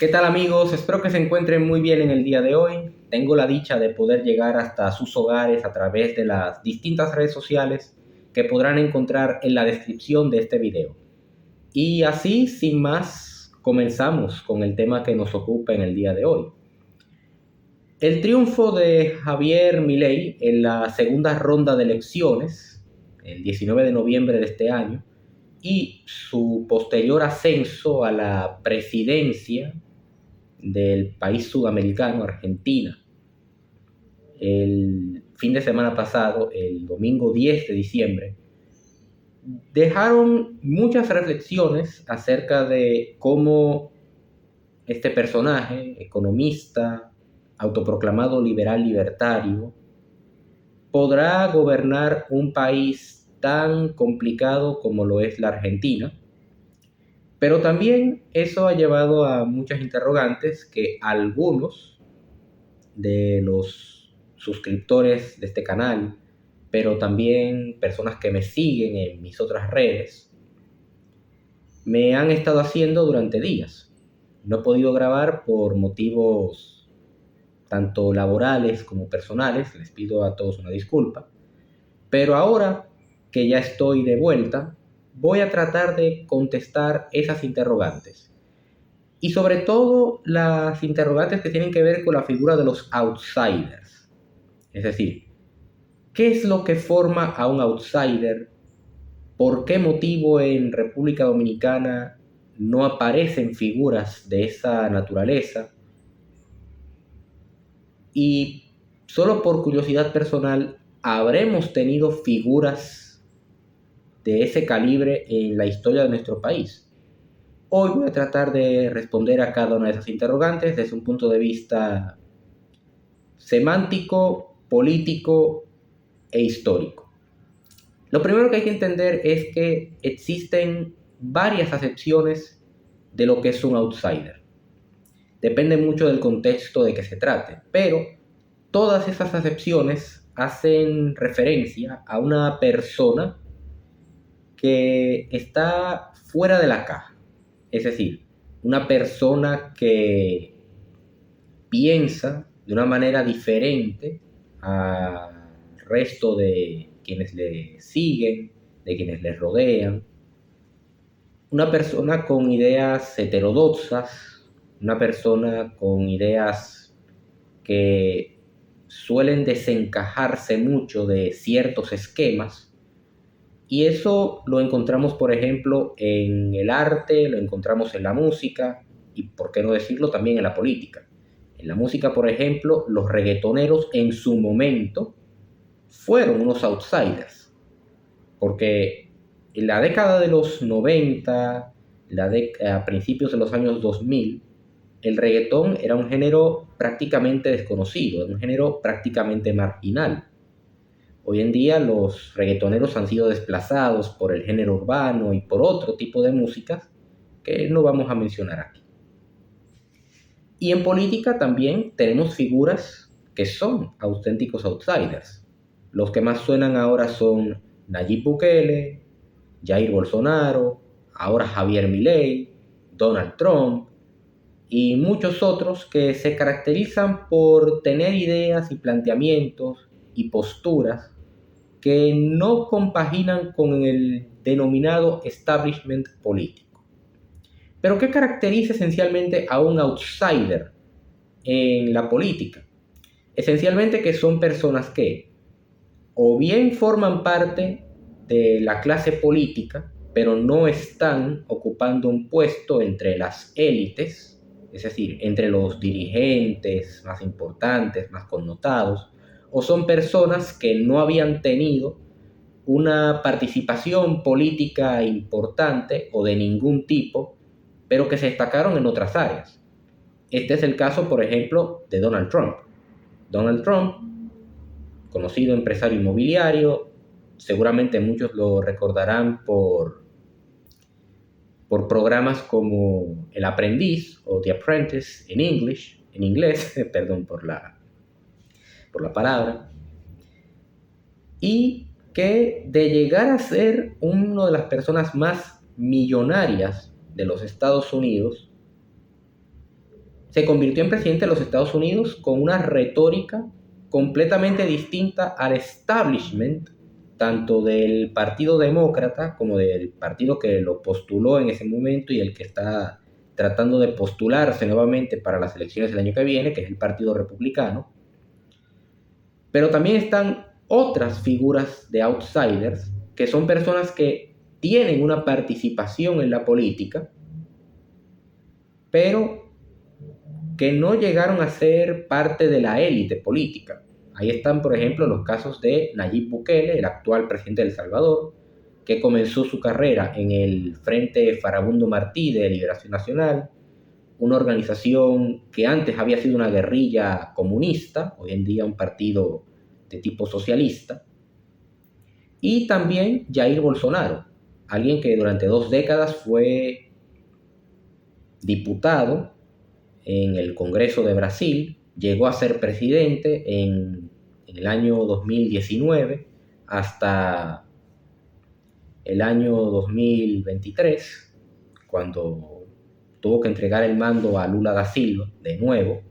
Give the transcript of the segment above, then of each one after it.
¿Qué tal amigos? Espero que se encuentren muy bien en el día de hoy. Tengo la dicha de poder llegar hasta sus hogares a través de las distintas redes sociales que podrán encontrar en la descripción de este video. Y así, sin más, comenzamos con el tema que nos ocupa en el día de hoy. El triunfo de Javier Milei en la segunda ronda de elecciones, el 19 de noviembre de este año, y su posterior ascenso a la presidencia del país sudamericano, Argentina, el fin de semana pasado, el domingo 10 de diciembre, dejaron muchas reflexiones acerca de cómo este personaje, economista, autoproclamado liberal libertario, podrá gobernar un país tan complicado como lo es la Argentina. Pero también eso ha llevado a muchas interrogantes que algunos de los suscriptores de este canal, pero también personas que me siguen en mis otras redes, me han estado haciendo durante días. No he podido grabar por motivos tanto laborales como personales, les pido a todos una disculpa, pero ahora que ya estoy de vuelta, voy a tratar de contestar esas interrogantes. Y sobre todo las interrogantes que tienen que ver con la figura de los outsiders. Es decir, ¿qué es lo que forma a un outsider? ¿Por qué motivo en República Dominicana no aparecen figuras de esa naturaleza? Y solo por curiosidad personal, ¿habremos tenido figuras de ese calibre en la historia de nuestro país? Hoy voy a tratar de responder a cada una de esas interrogantes desde un punto de vista semántico, político e histórico. Lo primero que hay que entender es que existen varias acepciones de lo que es un outsider. Depende mucho del contexto de que se trate, pero todas esas acepciones hacen referencia a una persona que está fuera de la caja. Es decir, una persona que piensa de una manera diferente al resto de quienes le siguen, de quienes le rodean. Una persona con ideas heterodoxas, una persona con ideas que suelen desencajarse mucho de ciertos esquemas. Y eso lo encontramos, por ejemplo, en el arte, lo encontramos en la música y, por qué no decirlo, también en la política. En la música, por ejemplo, los reggaetoneros en su momento fueron unos outsiders, porque en la década de los 90, a principios de los años 2000, el reggaetón era un género prácticamente desconocido, era un género prácticamente marginal. Hoy en día los reggaetoneros han sido desplazados por el género urbano y por otro tipo de músicas que no vamos a mencionar aquí. Y en política también tenemos figuras que son auténticos outsiders. Los que más suenan ahora son Nayib Bukele, Jair Bolsonaro, ahora Javier Milei, Donald Trump y muchos otros que se caracterizan por tener ideas y planteamientos y posturas que no compaginan con el denominado establishment político. Pero ¿qué caracteriza esencialmente a un outsider en la política? Esencialmente que son personas que o bien forman parte de la clase política, pero no están ocupando un puesto entre las élites, es decir, entre los dirigentes más importantes, más connotados, o son personas que no habían tenido una participación política importante o de ningún tipo, pero que se destacaron en otras áreas. Este es el caso, por ejemplo, de Donald Trump. Donald Trump, conocido empresario inmobiliario, seguramente muchos lo recordarán por programas como El Aprendiz o The Apprentice en inglés, perdón por la palabra, y que de llegar a ser una de las personas más millonarias de los Estados Unidos, se convirtió en presidente de los Estados Unidos con una retórica completamente distinta al establishment, tanto del Partido Demócrata como del partido que lo postuló en ese momento y el que está tratando de postularse nuevamente para las elecciones del año que viene, que es el Partido Republicano. Pero también están otras figuras de outsiders, que son personas que tienen una participación en la política, pero que no llegaron a ser parte de la élite política. Ahí están, por ejemplo, los casos de Nayib Bukele, el actual presidente de El Salvador, que comenzó su carrera en el Frente Farabundo Martí de Liberación Nacional, una organización que antes había sido una guerrilla comunista, hoy en día un partido de tipo socialista, y también Jair Bolsonaro, alguien que durante 2 décadas fue diputado en el Congreso de Brasil, llegó a ser presidente en el año 2019 hasta el año 2023, cuando tuvo que entregar el mando a Lula da Silva de nuevo.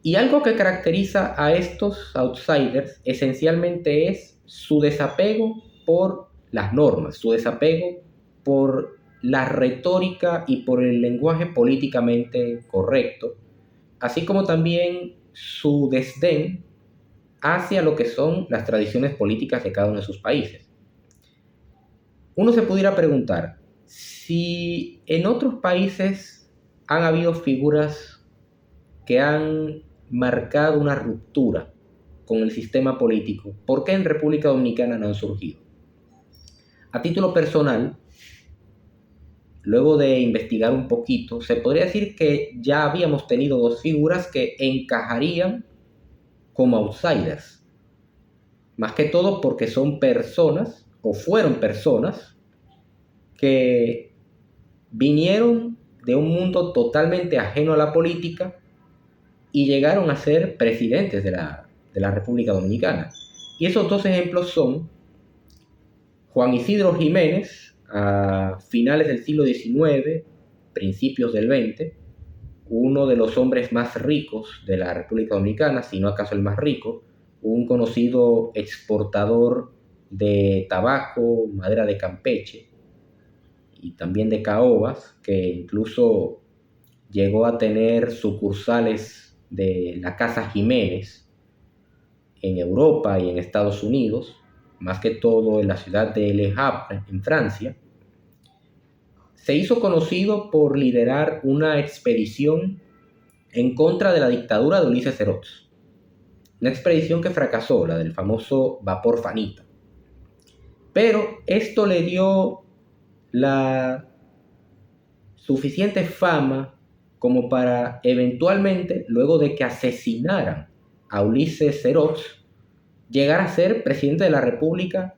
Y algo que caracteriza a estos outsiders esencialmente es su desapego por las normas, su desapego por la retórica y por el lenguaje políticamente correcto, así como también su desdén hacia lo que son las tradiciones políticas de cada uno de sus países. Uno se pudiera preguntar, si en otros países han habido figuras que han marcado una ruptura con el sistema político, ¿por qué en República Dominicana no han surgido? A título personal, luego de investigar un poquito, se podría decir que ya habíamos tenido 2 figuras que encajarían como outsiders. Más que todo porque son personas, o fueron personas, que vinieron de un mundo totalmente ajeno a la política y llegaron a ser presidentes de la República Dominicana. Y esos 2 ejemplos son Juan Isidro Jiménez, a finales del siglo XIX, principios del XX, uno de los hombres más ricos de la República Dominicana, si no acaso el más rico, un conocido exportador de tabaco, madera de Campeche y también de caobas, que incluso llegó a tener sucursales de la Casa Jiménez en Europa y en Estados Unidos, más que todo en la ciudad de Le Havre, en Francia. Se hizo conocido por liderar una expedición en contra de la dictadura de Ulises Serot. Una expedición que fracasó, la del famoso Vapor Fanita. Pero esto le dio la suficiente fama como para eventualmente, luego de que asesinaran a Ulises Serot, llegar a ser presidente de la República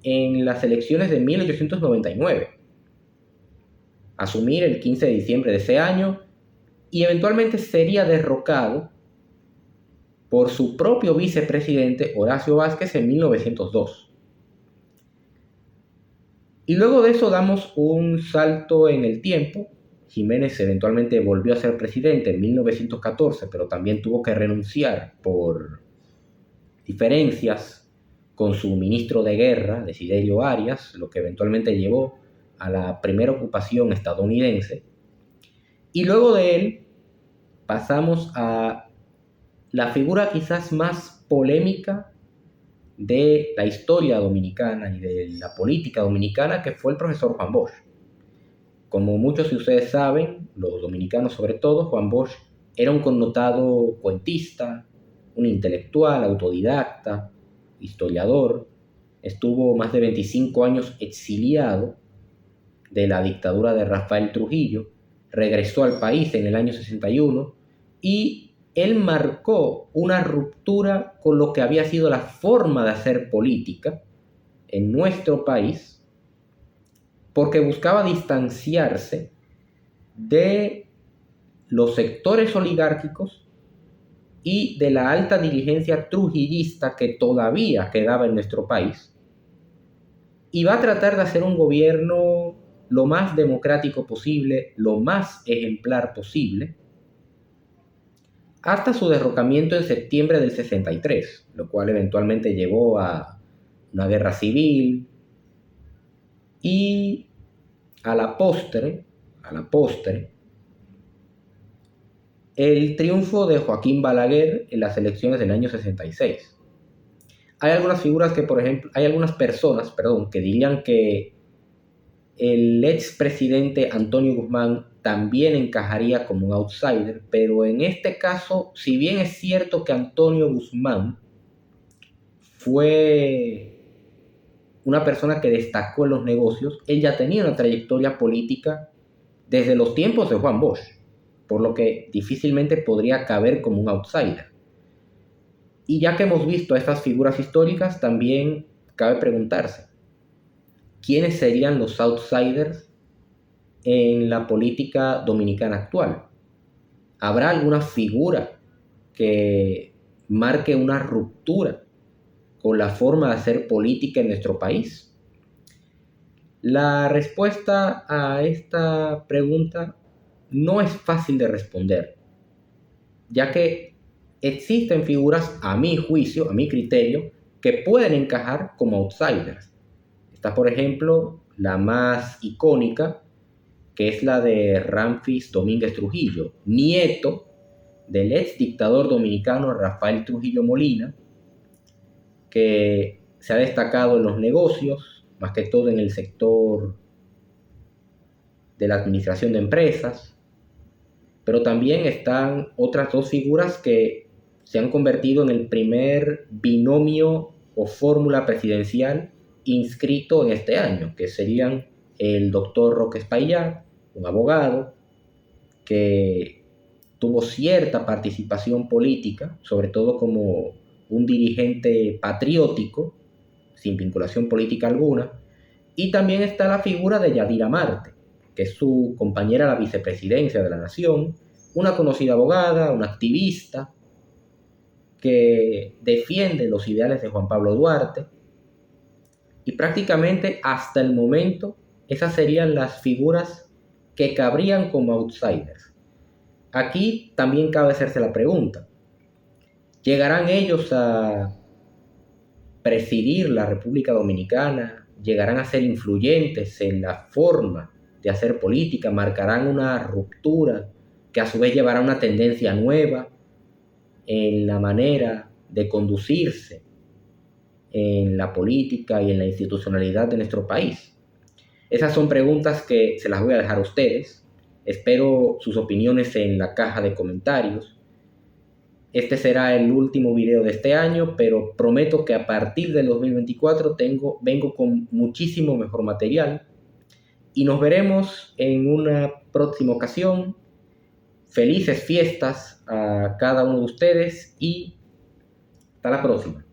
en las elecciones de 1899. Asumir el 15 de diciembre de ese año y eventualmente sería derrocado por su propio vicepresidente Horacio Vázquez en 1902. Y luego de eso damos un salto en el tiempo. Jiménez eventualmente volvió a ser presidente en 1914, pero también tuvo que renunciar por diferencias con su ministro de guerra, Desiderio Arias, lo que eventualmente llevó a la primera ocupación estadounidense. Y luego de él pasamos a la figura quizás más polémica de la historia dominicana y de la política dominicana, que fue el profesor Juan Bosch. Como muchos de ustedes saben, los dominicanos sobre todo, Juan Bosch era un connotado cuentista, un intelectual, autodidacta, historiador. Estuvo más de 25 años exiliado de la dictadura de Rafael Trujillo, regresó al país en el año 61 y él marcó una ruptura con lo que había sido la forma de hacer política en nuestro país, porque buscaba distanciarse de los sectores oligárquicos y de la alta dirigencia trujillista que todavía quedaba en nuestro país, y va a tratar de hacer un gobierno lo más democrático posible, lo más ejemplar posible, hasta su derrocamiento en septiembre del 63, lo cual eventualmente llevó a una guerra civil y a la postre, el triunfo de Joaquín Balaguer en las elecciones del año 66. Hay algunas figuras que, por ejemplo, hay algunas personas, que dirían que el expresidente Antonio Guzmán también encajaría como un outsider, pero en este caso, si bien es cierto que Antonio Guzmán fue una persona que destacó en los negocios, él ya tenía una trayectoria política desde los tiempos de Juan Bosch, por lo que difícilmente podría caber como un outsider. Y ya que hemos visto a estas figuras históricas, también cabe preguntarse, ¿quiénes serían los outsiders en la política dominicana actual? ¿Habrá alguna figura que marque una ruptura con la forma de hacer política en nuestro país? La respuesta a esta pregunta no es fácil de responder, ya que existen figuras, a mi juicio, a mi criterio, que pueden encajar como outsiders. Está, por ejemplo, la más icónica, que es la de Ramfis Domínguez Trujillo, nieto del ex dictador dominicano Rafael Trujillo Molina, que se ha destacado en los negocios, más que todo en el sector de la administración de empresas, pero también están otras dos figuras que se han convertido en el primer binomio o fórmula presidencial inscrito en este año, que serían el doctor Roque Espaillat, un abogado que tuvo cierta participación política, sobre todo como un dirigente patriótico, sin vinculación política alguna, y también está la figura de Yadira Marte, que es su compañera a la vicepresidencia de la Nación, una conocida abogada, una activista, que defiende los ideales de Juan Pablo Duarte, y prácticamente hasta el momento esas serían las figuras que cabrían como outsiders. Aquí también cabe hacerse la pregunta, ¿llegarán ellos a presidir la República Dominicana? ¿Llegarán a ser influyentes en la forma de hacer política? ¿Marcarán una ruptura que a su vez llevará a una tendencia nueva en la manera de conducirse en la política y en la institucionalidad de nuestro país? Esas son preguntas que se las voy a dejar a ustedes. Espero sus opiniones en la caja de comentarios. Este será el último video de este año, pero prometo que a partir del 2024 vengo con muchísimo mejor material y nos veremos en una próxima ocasión. Felices fiestas a cada uno de ustedes y hasta la próxima.